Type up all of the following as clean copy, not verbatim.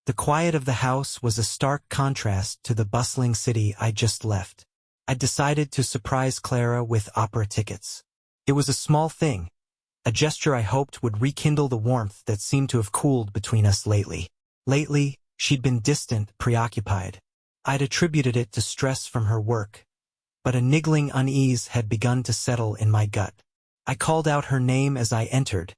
The quiet of the house was a stark contrast to the bustling city I'd just left. I decided to surprise Clara with opera tickets. It was a small thing, a gesture I hoped would rekindle the warmth that seemed to have cooled between us lately. Lately, she'd been distant, preoccupied. I'd attributed it to stress from her work, but a niggling unease had begun to settle in my gut. I called out her name as I entered,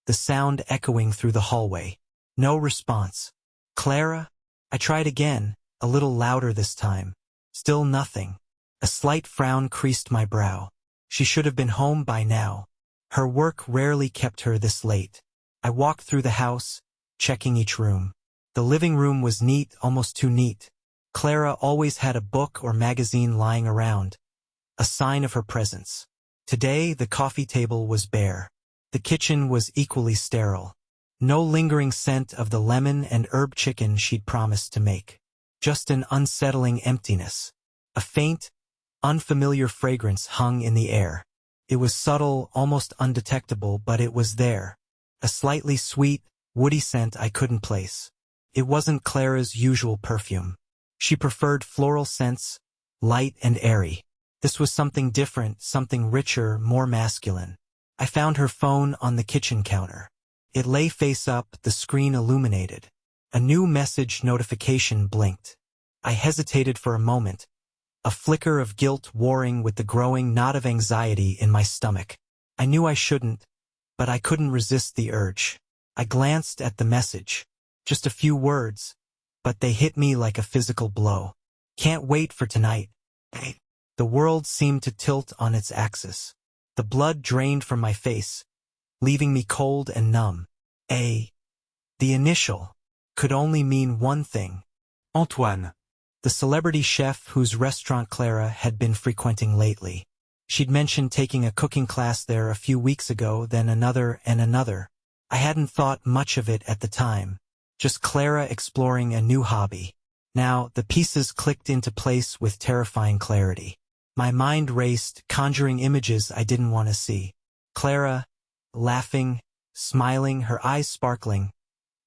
the sound echoing through the hallway. No response. Clara? I tried again, a little louder this time. Still nothing. A slight frown creased my brow. She should have been home by now. Her work rarely kept her this late. I walked through the house, checking each room. The living room was neat, almost too neat. Clara always had a book or magazine lying around, a sign of her presence. Today, the coffee table was bare. The kitchen was equally sterile. No lingering scent of the lemon and herb chicken she'd promised to make. Just an unsettling emptiness. A faint, unfamiliar fragrance hung in the air. It was subtle, almost undetectable, but it was there. A slightly sweet, woody scent I couldn't place. It wasn't Clara's usual perfume. She preferred floral scents, light and airy. This was something different, something richer, more masculine. I found her phone on the kitchen counter. It lay face up, the screen illuminated. A new message notification blinked. I hesitated for a moment, a flicker of guilt warring with the growing knot of anxiety in my stomach. I knew I shouldn't, but I couldn't resist the urge. I glanced at the message. Just a few words, but they hit me like a physical blow. Can't wait for tonight. The world seemed to tilt on its axis. The blood drained from my face, leaving me cold and numb. The initial, could only mean one thing. Antoine. The celebrity chef whose restaurant Clara had been frequenting lately. She'd mentioned taking a cooking class there a few weeks ago, then another and another. I hadn't thought much of it at the time. Just Clara exploring a new hobby. Now, the pieces clicked into place with terrifying clarity. My mind raced, conjuring images I didn't want to see. Clara, laughing, smiling, her eyes sparkling,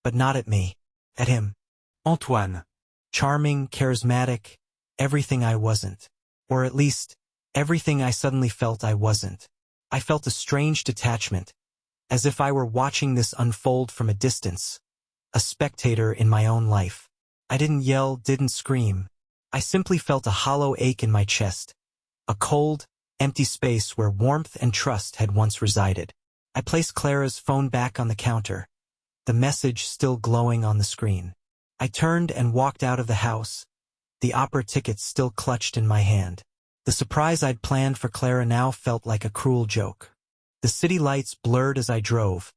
but not at me. At him. Antoine. Charming, charismatic, everything I wasn't. Or at least, everything I suddenly felt I wasn't. I felt a strange detachment, as if I were watching this unfold from a distance. A spectator in my own life. I didn't yell, didn't scream. I simply felt a hollow ache in my chest. A cold, empty space where warmth and trust had once resided. I placed Clara's phone back on the counter, the message still glowing on the screen. I turned and walked out of the house, the opera tickets still clutched in my hand. The surprise I'd planned for Clara now felt like a cruel joke. The city lights blurred as I drove,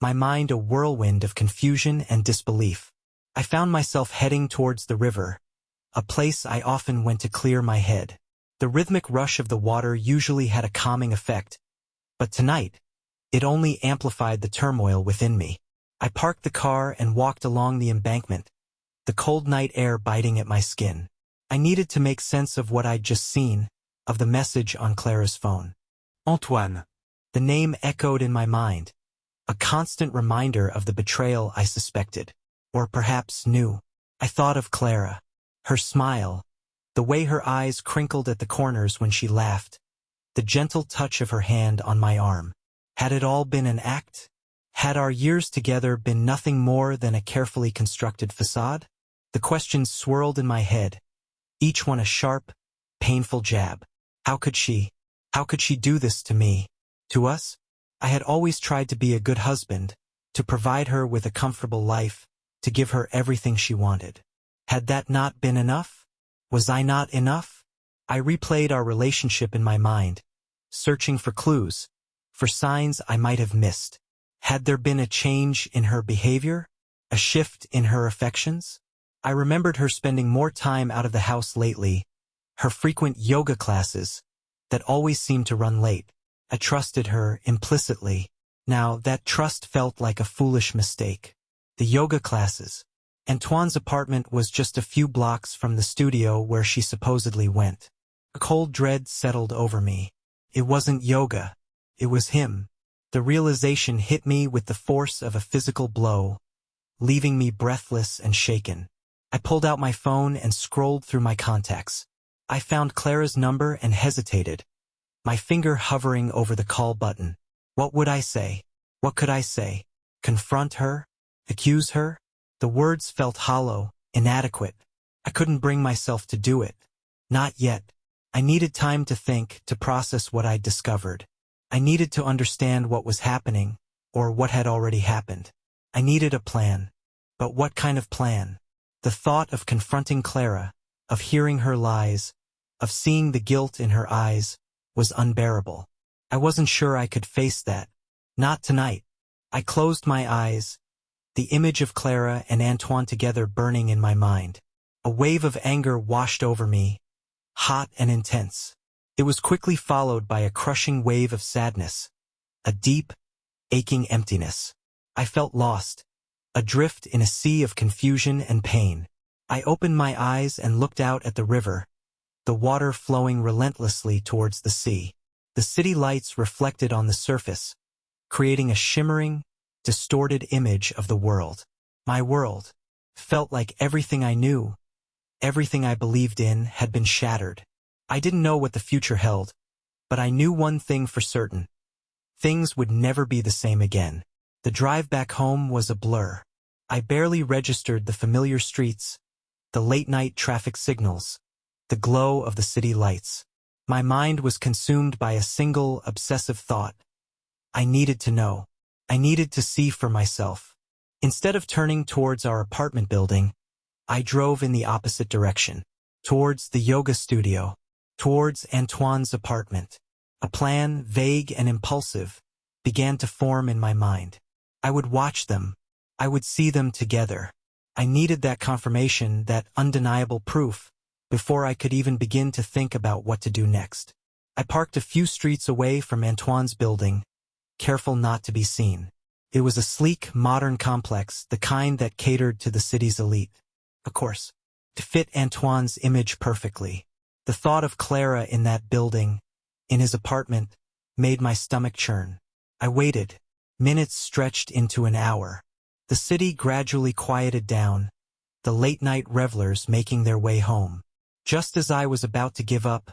my mind a whirlwind of confusion and disbelief. I found myself heading towards the river, a place I often went to clear my head. The rhythmic rush of the water usually had a calming effect, but tonight, it only amplified the turmoil within me. I parked the car and walked along the embankment, the cold night air biting at my skin. I needed to make sense of what I'd just seen, of the message on Clara's phone. Antoine. The name echoed in my mind, a constant reminder of the betrayal I suspected, or perhaps knew. I thought of Clara, her smile, the way her eyes crinkled at the corners when she laughed, the gentle touch of her hand on my arm. Had it all been an act? Had our years together been nothing more than a carefully constructed facade? The questions swirled in my head, each one a sharp, painful jab. How could she do this to me? To us? I had always tried to be a good husband, to provide her with a comfortable life, to give her everything she wanted. Had that not been enough? Was I not enough? I replayed our relationship in my mind, searching for clues, for signs I might have missed. Had there been a change in her behavior? A shift in her affections? I remembered her spending more time out of the house lately, her frequent yoga classes that always seemed to run late. I trusted her implicitly. Now, that trust felt like a foolish mistake. The yoga classes. Antoine's apartment was just a few blocks from the studio where she supposedly went. A cold dread settled over me. It wasn't yoga. It was him. The realization hit me with the force of a physical blow, leaving me breathless and shaken. I pulled out my phone and scrolled through my contacts. I found Clara's number and hesitated, my finger hovering over the call button. What would I say? What could I say? Confront her? Accuse her? The words felt hollow, inadequate. I couldn't bring myself to do it. Not yet. I needed time to think, to process what I'd discovered. I needed to understand what was happening, or what had already happened. I needed a plan. But what kind of plan? The thought of confronting Clara, of hearing her lies, of seeing the guilt in her eyes, was unbearable. I wasn't sure I could face that. Not tonight. I closed my eyes, the image of Clara and Antoine together burning in my mind. A wave of anger washed over me, hot and intense. It was quickly followed by a crushing wave of sadness, a deep, aching emptiness. I felt lost, adrift in a sea of confusion and pain. I opened my eyes and looked out at the river, the water flowing relentlessly towards the sea. The city lights reflected on the surface, creating a shimmering, distorted image of the world. My world felt like everything I knew, everything I believed in, had been shattered. I didn't know what the future held, but I knew one thing for certain. Things would never be the same again. The drive back home was a blur. I barely registered the familiar streets, the late-night traffic signals, the glow of the city lights. My mind was consumed by a single, obsessive thought. I needed to know. I needed to see for myself. Instead of turning towards our apartment building, I drove in the opposite direction, towards the yoga studio, towards Antoine's apartment. A plan, vague and impulsive, began to form in my mind. I would watch them. I would see them together. I needed that confirmation, that undeniable proof, before I could even begin to think about what to do next. I parked a few streets away from Antoine's building, careful not to be seen. It was a sleek, modern complex, the kind that catered to the city's elite. Of course, to fit Antoine's image perfectly. The thought of Clara in that building, in his apartment, made my stomach churn. I waited. Minutes stretched into an hour. The city gradually quieted down, the late-night revelers making their way home. Just as I was about to give up,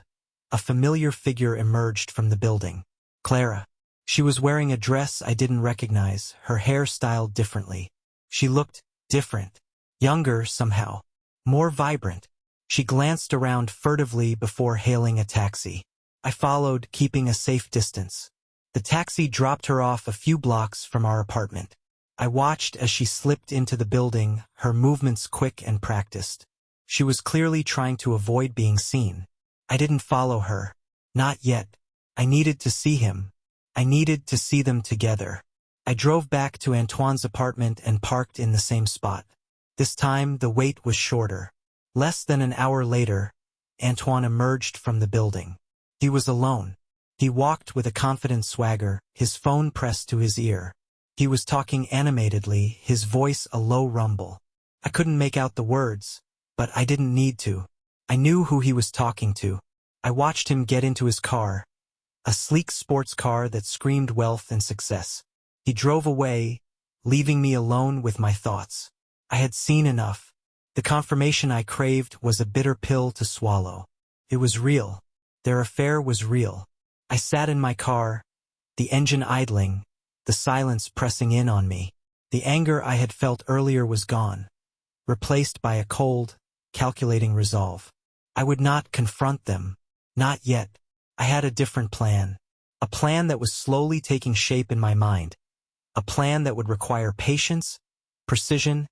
a familiar figure emerged from the building. Clara. She was wearing a dress I didn't recognize, her hair styled differently. She looked different, younger somehow, more vibrant. She glanced around furtively before hailing a taxi. I followed, keeping a safe distance. The taxi dropped her off a few blocks from our apartment. I watched as she slipped into the building, her movements quick and practiced. She was clearly trying to avoid being seen. I didn't follow her. Not yet. I needed to see him. I needed to see them together. I drove back to Antoine's apartment and parked in the same spot. This time, the wait was shorter. Less than an hour later, Antoine emerged from the building. He was alone. He walked with a confident swagger, his phone pressed to his ear. He was talking animatedly, his voice a low rumble. I couldn't make out the words, but I didn't need to. I knew who he was talking to. I watched him get into his car, a sleek sports car that screamed wealth and success. He drove away, leaving me alone with my thoughts. I had seen enough. The confirmation I craved was a bitter pill to swallow. It was real. Their affair was real. I sat in my car, the engine idling, the silence pressing in on me. The anger I had felt earlier was gone, replaced by a cold, calculating resolve. I would not confront them. Not yet. I had a different plan. A plan that was slowly taking shape in my mind. A plan that would require patience, precision,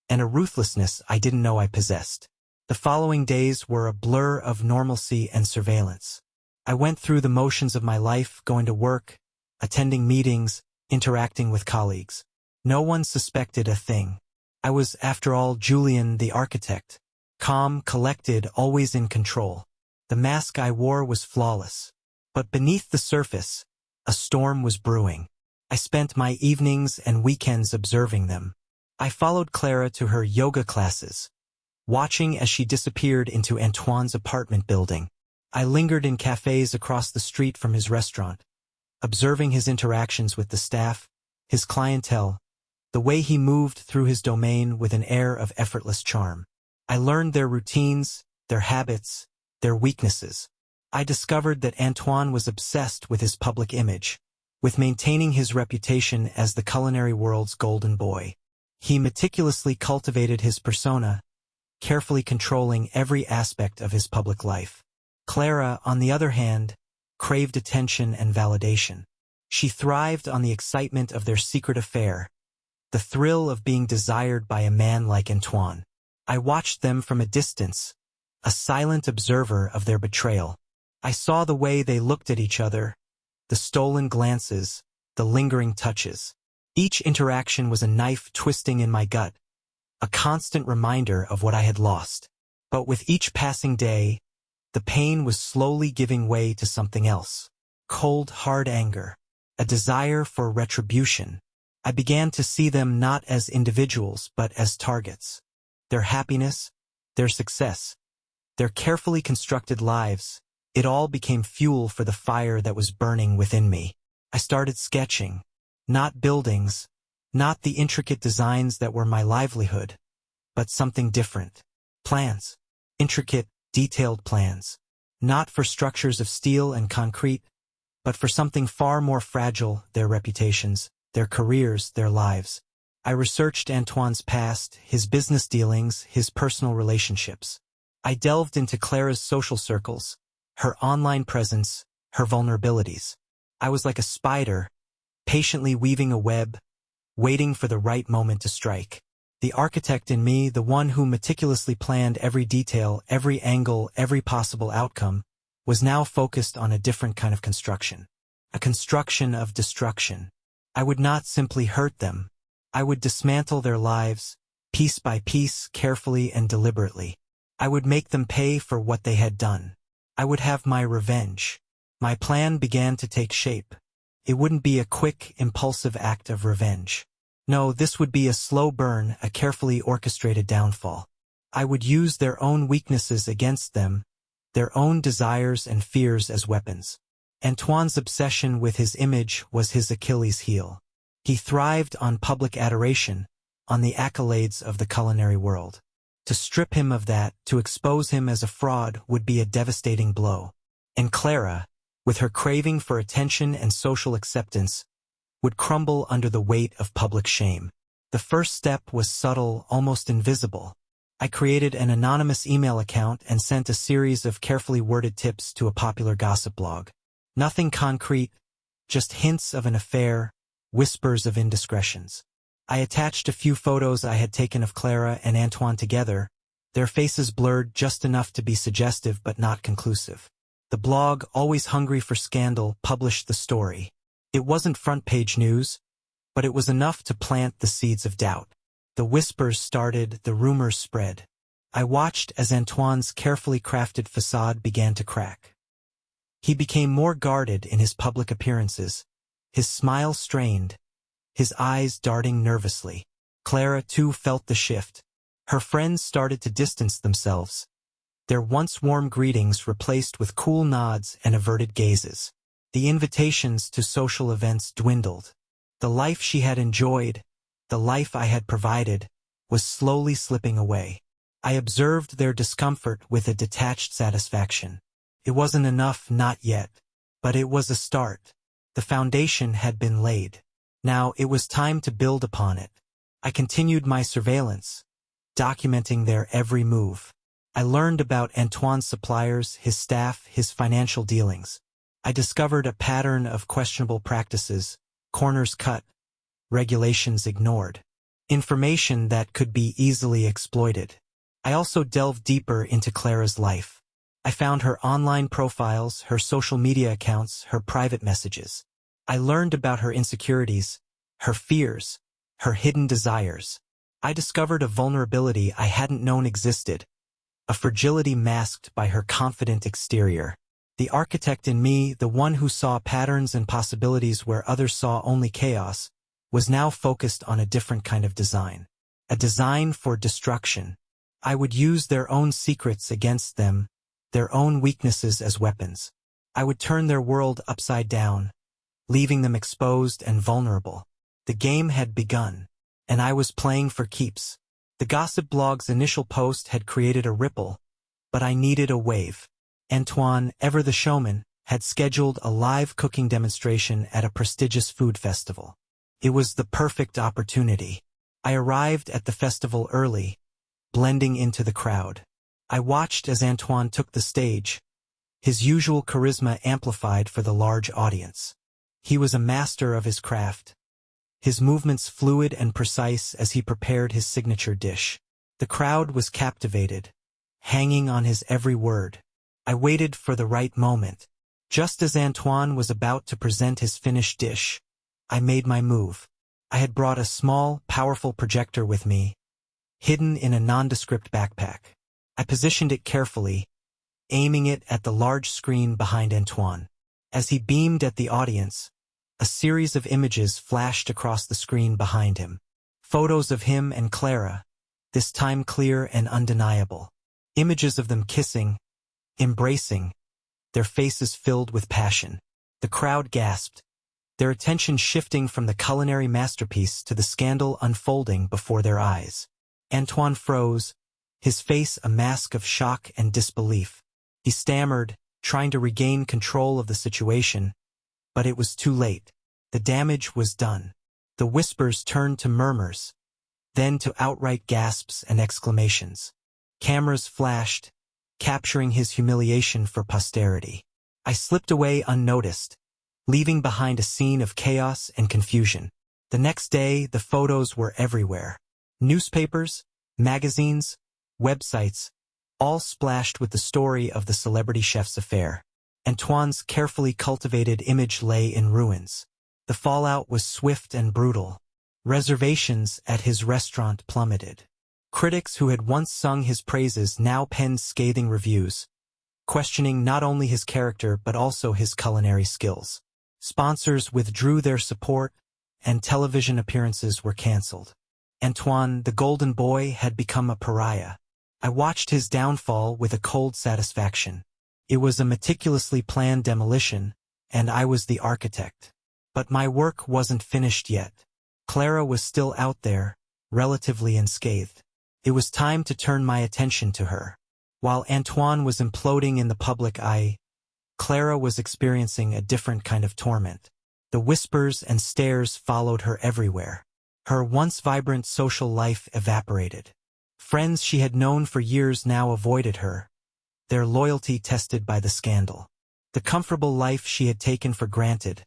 and a ruthlessness I didn't know I possessed. The following days were a blur of normalcy and surveillance. I went through the motions of my life, going to work, attending meetings, interacting with colleagues. No one suspected a thing. I was, after all, Julian the architect. Calm, collected, always in control. The mask I wore was flawless. But beneath the surface, a storm was brewing. I spent my evenings and weekends observing them. I followed Clara to her yoga classes, watching as she disappeared into Antoine's apartment building. I lingered in cafes across the street from his restaurant, observing his interactions with the staff, his clientele, the way he moved through his domain with an air of effortless charm. I learned their routines, their habits, their weaknesses. I discovered that Antoine was obsessed with his public image, with maintaining his reputation as the culinary world's golden boy. He meticulously cultivated his persona, carefully controlling every aspect of his public life. Clara, on the other hand, craved attention and validation. She thrived on the excitement of their secret affair, the thrill of being desired by a man like Antoine. I watched them from a distance, a silent observer of their betrayal. I saw the way they looked at each other, the stolen glances, the lingering touches. Each interaction was a knife twisting in my gut, a constant reminder of what I had lost. But with each passing day, the pain was slowly giving way to something else. Cold, hard anger, a desire for retribution. I began to see them not as individuals but as targets. Their happiness, their success, their carefully constructed lives, it all became fuel for the fire that was burning within me. I started sketching, not buildings, not the intricate designs that were my livelihood, but something different. Plans. Intricate, detailed plans. Not for structures of steel and concrete, but for something far more fragile, their reputations, their careers, their lives. I researched Antoine's past, his business dealings, his personal relationships. I delved into Clara's social circles, her online presence, her vulnerabilities. I was like a spider, patiently weaving a web, waiting for the right moment to strike. The architect in me, the one who meticulously planned every detail, every angle, every possible outcome, was now focused on a different kind of construction. A construction of destruction. I would not simply hurt them. I would dismantle their lives, piece by piece, carefully and deliberately. I would make them pay for what they had done. I would have my revenge. My plan began to take shape. It wouldn't be a quick, impulsive act of revenge. No, this would be a slow burn, a carefully orchestrated downfall. I would use their own weaknesses against them, their own desires and fears as weapons. Antoine's obsession with his image was his Achilles heel. He thrived on public adoration, on the accolades of the culinary world. To strip him of that, to expose him as a fraud, would be a devastating blow. And Clara, with her craving for attention and social acceptance, would crumble under the weight of public shame. The first step was subtle, almost invisible. I created an anonymous email account and sent a series of carefully worded tips to a popular gossip blog. Nothing concrete, just hints of an affair, whispers of indiscretions. I attached a few photos I had taken of Clara and Antoine together, their faces blurred just enough to be suggestive but not conclusive. The blog, always hungry for scandal, published the story. It wasn't front-page news, but it was enough to plant the seeds of doubt. The whispers started, the rumors spread. I watched as Antoine's carefully crafted facade began to crack. He became more guarded in his public appearances, his smile strained, his eyes darting nervously. Clara, too, felt the shift. Her friends started to distance themselves, their once warm greetings replaced with cool nods and averted gazes. The invitations to social events dwindled. The life she had enjoyed, the life I had provided, was slowly slipping away. I observed their discomfort with a detached satisfaction. It wasn't enough, not yet. But it was a start. The foundation had been laid. Now it was time to build upon it. I continued my surveillance, documenting their every move. I learned about Antoine's suppliers, his staff, his financial dealings. I discovered a pattern of questionable practices, corners cut, regulations ignored, information that could be easily exploited. I also delved deeper into Clara's life. I found her online profiles, her social media accounts, her private messages. I learned about her insecurities, her fears, her hidden desires. I discovered a vulnerability I hadn't known existed, a fragility masked by her confident exterior. The architect in me, the one who saw patterns and possibilities where others saw only chaos, was now focused on a different kind of design. A design for destruction. I would use their own secrets against them, their own weaknesses as weapons. I would turn their world upside down, leaving them exposed and vulnerable. The game had begun. and I was playing for keeps. The gossip blog's initial post had created a ripple, but I needed a wave. Antoine, ever the showman, had scheduled a live cooking demonstration at a prestigious food festival. It was the perfect opportunity. I arrived at the festival early, blending into the crowd. I watched as Antoine took the stage, his usual charisma amplified for the large audience. He was a master of his craft, his movements fluid and precise as he prepared his signature dish. The crowd was captivated, hanging on his every word. I waited for the right moment. Just as Antoine was about to present his finished dish, I made my move. I had brought a small, powerful projector with me, hidden in a nondescript backpack. I positioned it carefully, aiming it at the large screen behind Antoine. As he beamed at the audience, a series of images flashed across the screen behind him. Photos of him and Clara, this time clear and undeniable. Images of them kissing, embracing, their faces filled with passion. The crowd gasped, their attention shifting from the culinary masterpiece to the scandal unfolding before their eyes. Antoine froze, his face a mask of shock and disbelief. He stammered, trying to regain control of the situation, but it was too late. The damage was done. The whispers turned to murmurs, then to outright gasps and exclamations. Cameras flashed, capturing his humiliation for posterity. I slipped away unnoticed, leaving behind a scene of chaos and confusion. The next day, the photos were everywhere. Newspapers, magazines, websites, all splashed with the story of the celebrity chef's affair. Antoine's carefully cultivated image lay in ruins. The fallout was swift and brutal. Reservations at his restaurant plummeted. Critics who had once sung his praises now penned scathing reviews, questioning not only his character but also his culinary skills. Sponsors withdrew their support, and television appearances were canceled. Antoine, the golden boy, had become a pariah. I watched his downfall with a cold satisfaction. It was a meticulously planned demolition, and I was the architect. But my work wasn't finished yet. Clara was still out there, relatively unscathed. It was time to turn my attention to her. While Antoine was imploding in the public eye, Clara was experiencing a different kind of torment. The whispers and stares followed her everywhere. Her once vibrant social life evaporated. Friends she had known for years now avoided her, their loyalty tested by the scandal. The comfortable life she had taken for granted,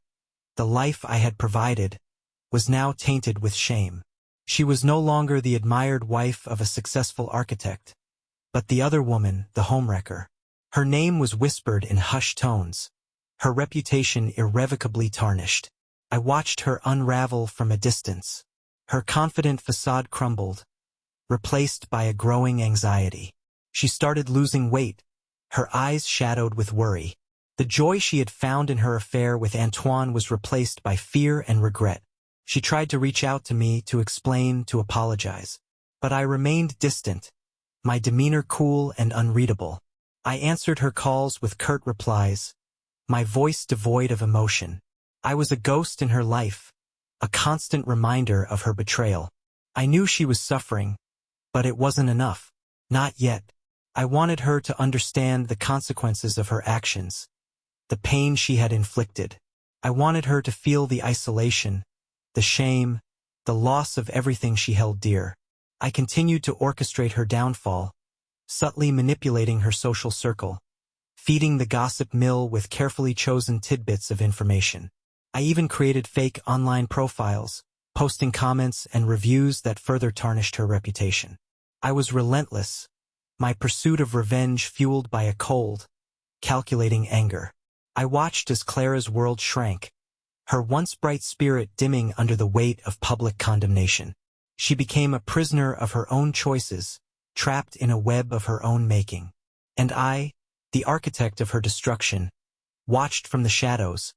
the life I had provided, was now tainted with shame. She was no longer the admired wife of a successful architect, but the other woman, the homewrecker. Her name was whispered in hushed tones, her reputation irrevocably tarnished. I watched her unravel from a distance. Her confident facade crumbled, replaced by a growing anxiety. She started losing weight, her eyes shadowed with worry. The joy she had found in her affair with Antoine was replaced by fear and regret. She tried to reach out to me, to explain, to apologize. But I remained distant, my demeanor cool and unreadable. I answered her calls with curt replies, my voice devoid of emotion. I was a ghost in her life, a constant reminder of her betrayal. I knew she was suffering, but it wasn't enough. Not yet. I wanted her to understand the consequences of her actions, the pain she had inflicted. I wanted her to feel the isolation, the shame, the loss of everything she held dear. I continued to orchestrate her downfall, subtly manipulating her social circle, feeding the gossip mill with carefully chosen tidbits of information. I even created fake online profiles, posting comments and reviews that further tarnished her reputation. I was relentless, my pursuit of revenge fueled by a cold, calculating anger. I watched as Clara's world shrank, her once bright spirit dimming under the weight of public condemnation. She became a prisoner of her own choices, trapped in a web of her own making. And I, the architect of her destruction, watched from the shadows,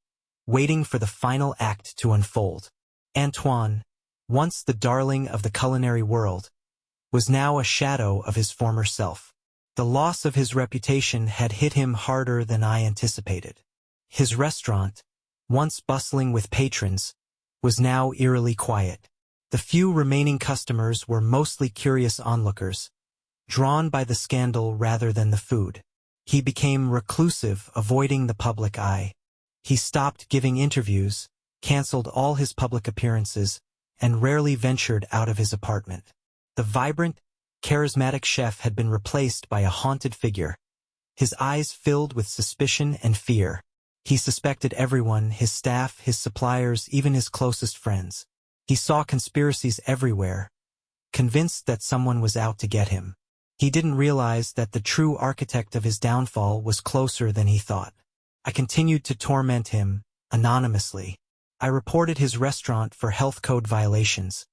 waiting for the final act to unfold. Antoine, once the darling of the culinary world, was now a shadow of his former self. The loss of his reputation had hit him harder than I anticipated. His restaurant, once bustling with patrons, was now eerily quiet. The few remaining customers were mostly curious onlookers, drawn by the scandal rather than the food. He became reclusive, avoiding the public eye. He stopped giving interviews, canceled all his public appearances, and rarely ventured out of his apartment. The vibrant, charismatic chef had been replaced by a haunted figure, his eyes filled with suspicion and fear. He suspected everyone, his staff, his suppliers, even his closest friends. He saw conspiracies everywhere, convinced that someone was out to get him. He didn't realize that the true architect of his downfall was closer than he thought. I continued to torment him, anonymously. I reported his restaurant for health code violations,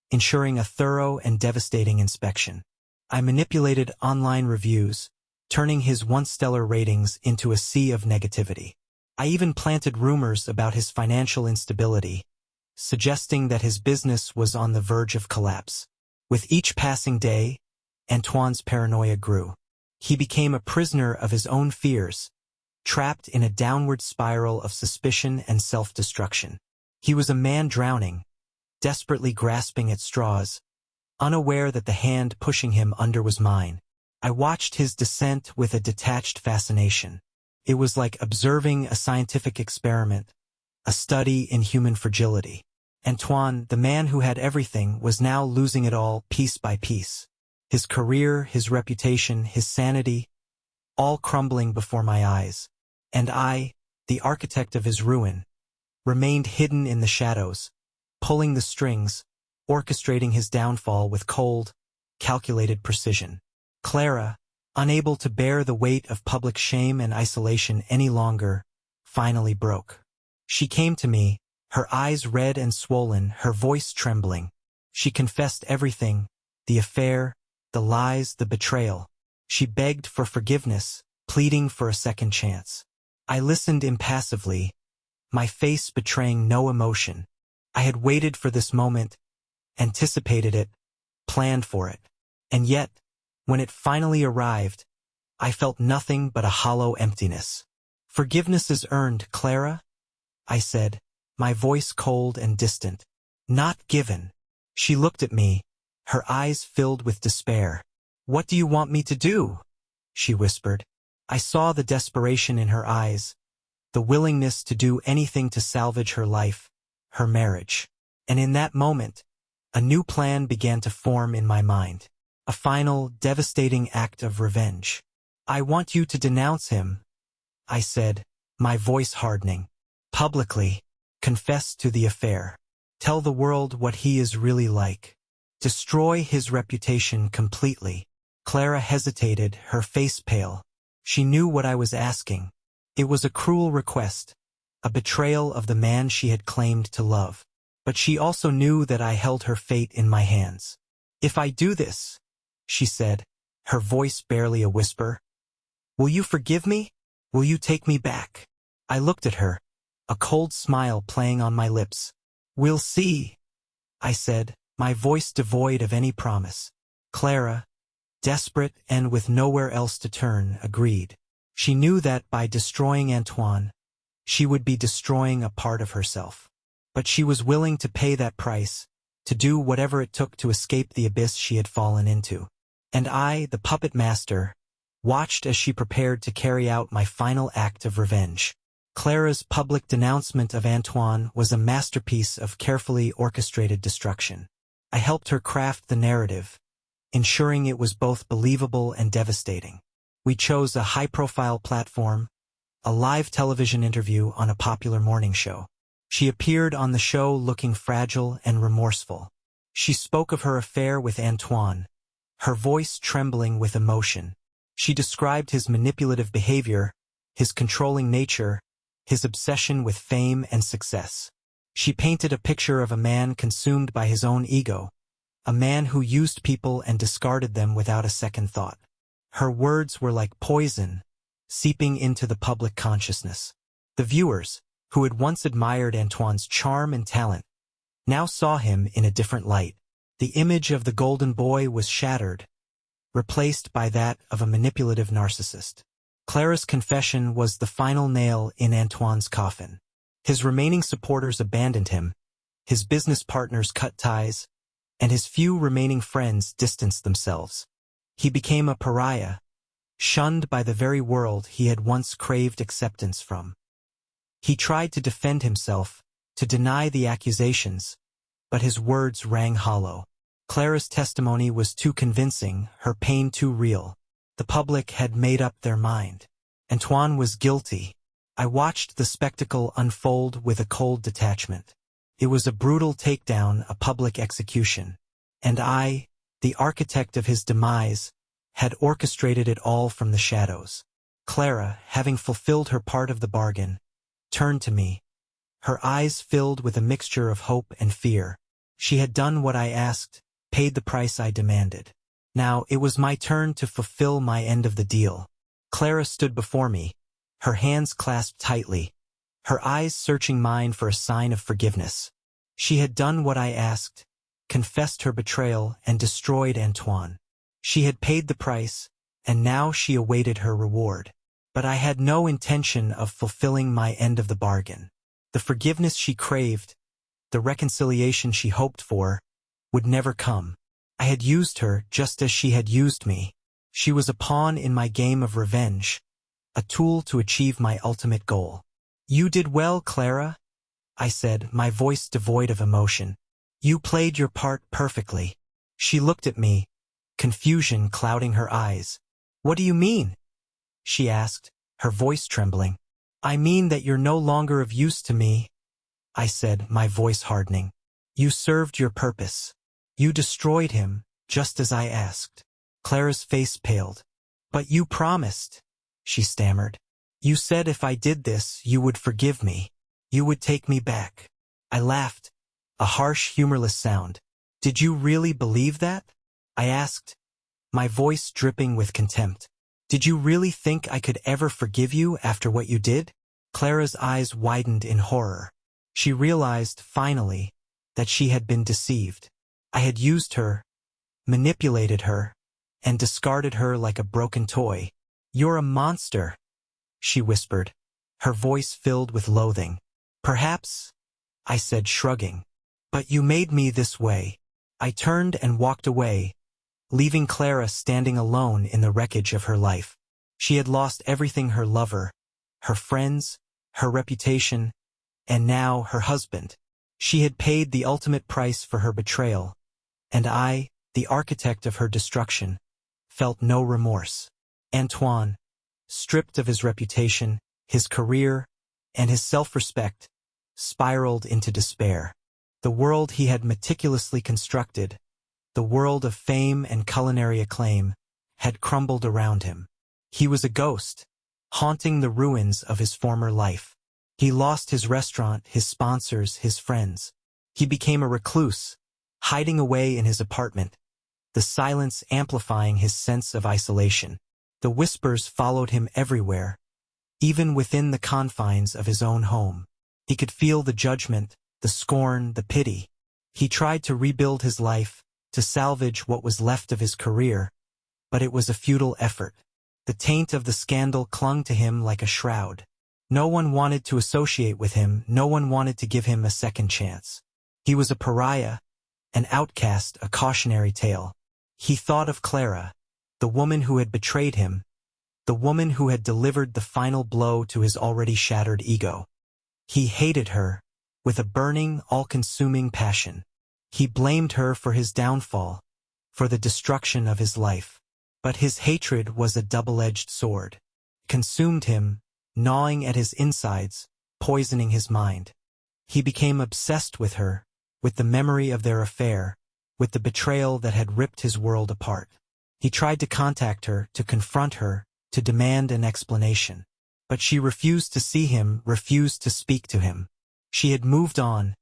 ensuring a thorough and devastating inspection. I manipulated online reviews, turning his once stellar ratings into a sea of negativity. I even planted rumors about his financial instability, suggesting that his business was on the verge of collapse. With each passing day, Antoine's paranoia grew. He became a prisoner of his own fears, trapped in a downward spiral of suspicion and self-destruction. He was a man drowning, desperately grasping at straws, unaware that the hand pushing him under was mine. I watched his descent with a detached fascination. It was like observing a scientific experiment, a study in human fragility. Antoine, the man who had everything, was now losing it all piece by piece. His career, his reputation, his sanity, all crumbling before my eyes. And I, the architect of his ruin, remained hidden in the shadows, pulling the strings, orchestrating his downfall with cold, calculated precision. Clara, unable to bear the weight of public shame and isolation any longer, finally broke. She came to me, her eyes red and swollen, her voice trembling. She confessed everything, the affair, the lies, the betrayal. She begged for forgiveness, pleading for a second chance. I listened impassively, my face betraying no emotion. I had waited for this moment, anticipated it, planned for it. And yet, when it finally arrived, I felt nothing but a hollow emptiness. "Forgiveness is earned, Clara," I said, my voice cold and distant. "Not given." She looked at me, her eyes filled with despair. "What do you want me to do?" she whispered. I saw the desperation in her eyes, the willingness to do anything to salvage her life, her marriage. And in that moment, a new plan began to form in my mind. A final, devastating act of revenge. "I want you to denounce him," I said, my voice hardening. "Publicly, confess to the affair. Tell the world what he is really like. Destroy his reputation completely." Clara hesitated, her face pale. She knew what I was asking. It was a cruel request, a betrayal of the man she had claimed to love. But she also knew that I held her fate in my hands. "If I do this," she said, her voice barely a whisper, "will you forgive me? Will you take me back?" I looked at her, a cold smile playing on my lips. "We'll see," I said, my voice devoid of any promise. Clara, desperate and with nowhere else to turn, agreed. She knew that by destroying Antoine, she would be destroying a part of herself. But she was willing to pay that price, to do whatever it took to escape the abyss she had fallen into. And I, the puppet master, watched as she prepared to carry out my final act of revenge. Clara's public denouncement of Antoine was a masterpiece of carefully orchestrated destruction. I helped her craft the narrative, ensuring it was both believable and devastating. We chose a high-profile platform, a live television interview on a popular morning show. She appeared on the show looking fragile and remorseful. She spoke of her affair with Antoine, her voice trembling with emotion. She described his manipulative behavior, his controlling nature, his obsession with fame and success. She painted a picture of a man consumed by his own ego, a man who used people and discarded them without a second thought. Her words were like poison, seeping into the public consciousness. The viewers, who had once admired Antoine's charm and talent, now saw him in a different light. The image of the golden boy was shattered, replaced by that of a manipulative narcissist. Clara's confession was the final nail in Antoine's coffin. His remaining supporters abandoned him, his business partners cut ties, and his few remaining friends distanced themselves. He became a pariah, shunned by the very world he had once craved acceptance from. He tried to defend himself, to deny the accusations, but his words rang hollow. Clara's testimony was too convincing, her pain too real. The public had made up their mind. Antoine was guilty. I watched the spectacle unfold with a cold detachment. It was a brutal takedown, a public execution. And I, the architect of his demise, had orchestrated it all from the shadows. Clara, having fulfilled her part of the bargain, turned to me, her eyes filled with a mixture of hope and fear. She had done what I asked, paid the price I demanded. Now it was my turn to fulfill my end of the deal. Clara stood before me, her hands clasped tightly, her eyes searching mine for a sign of forgiveness. She had done what I asked, confessed her betrayal, and destroyed Antoine. She had paid the price, and now she awaited her reward. But I had no intention of fulfilling my end of the bargain. The forgiveness she craved, the reconciliation she hoped for, would never come. I had used her just as she had used me. She was a pawn in my game of revenge, a tool to achieve my ultimate goal. "You did well, Clara," I said, my voice devoid of emotion. "You played your part perfectly." She looked at me, confusion clouding her eyes. "What do you mean?" she asked, her voice trembling. "I mean that you're no longer of use to me," I said, my voice hardening. "You served your purpose. You destroyed him, just as I asked." Clara's face paled. "But you promised," she stammered. "You said if I did this, you would forgive me. You would take me back." I laughed, a harsh, humorless sound. "Did you really believe that?" I asked, my voice dripping with contempt. "Did you really think I could ever forgive you after what you did?" Clara's eyes widened in horror. She realized, finally, that she had been deceived. I had used her, manipulated her, and discarded her like a broken toy. "You're a monster," she whispered, her voice filled with loathing. "Perhaps," I said, shrugging. "But you made me this way." I turned and walked away, leaving Clara standing alone in the wreckage of her life. She had lost everything: her lover, her friends, her reputation, and now her husband. She had paid the ultimate price for her betrayal, and I, the architect of her destruction, felt no remorse. Antoine, stripped of his reputation, his career, and his self-respect, spiraled into despair. The world he had meticulously constructed, the world of fame and culinary acclaim, had crumbled around him. He was a ghost, haunting the ruins of his former life. He lost his restaurant, his sponsors, his friends. He became a recluse, hiding away in his apartment, the silence amplifying his sense of isolation. The whispers followed him everywhere, even within the confines of his own home. He could feel the judgment, the scorn, the pity. He tried to rebuild his life, to salvage what was left of his career, but it was a futile effort. The taint of the scandal clung to him like a shroud. No one wanted to associate with him, no one wanted to give him a second chance. He was a pariah, an outcast, a cautionary tale. He thought of Clara, the woman who had betrayed him, the woman who had delivered the final blow to his already shattered ego. He hated her, with a burning, all-consuming passion. He blamed her for his downfall, for the destruction of his life. But his hatred was a double-edged sword. It consumed him, gnawing at his insides, poisoning his mind. He became obsessed with her, with the memory of their affair, with the betrayal that had ripped his world apart. He tried to contact her, to confront her, to demand an explanation. But she refused to see him, refused to speak to him. She had moved on,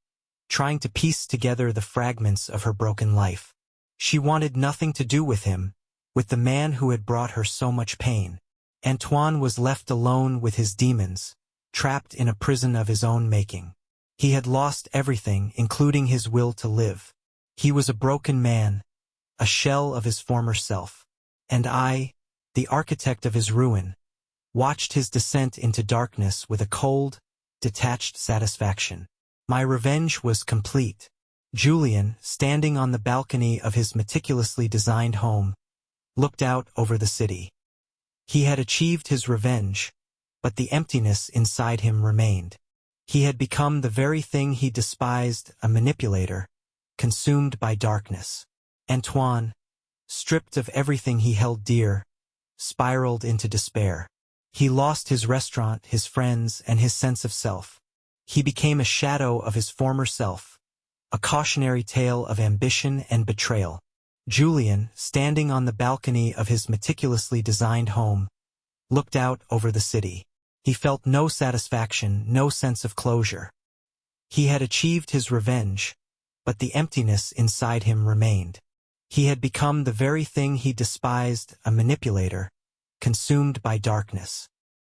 trying to piece together the fragments of her broken life. She wanted nothing to do with him, with the man who had brought her so much pain. Antoine was left alone with his demons, trapped in a prison of his own making. He had lost everything, including his will to live. He was a broken man, a shell of his former self. And I, the architect of his ruin, watched his descent into darkness with a cold, detached satisfaction. My revenge was complete. Julian, standing on the balcony of his meticulously designed home, looked out over the city. He had achieved his revenge, but the emptiness inside him remained. He had become the very thing he despised, a manipulator, consumed by darkness. Antoine, stripped of everything he held dear, spiraled into despair. He lost his restaurant, his friends, and his sense of self. He became a shadow of his former self, a cautionary tale of ambition and betrayal. Julian, standing on the balcony of his meticulously designed home, looked out over the city. He felt no satisfaction, no sense of closure. He had achieved his revenge, but the emptiness inside him remained. He had become the very thing he despised, a manipulator, consumed by darkness.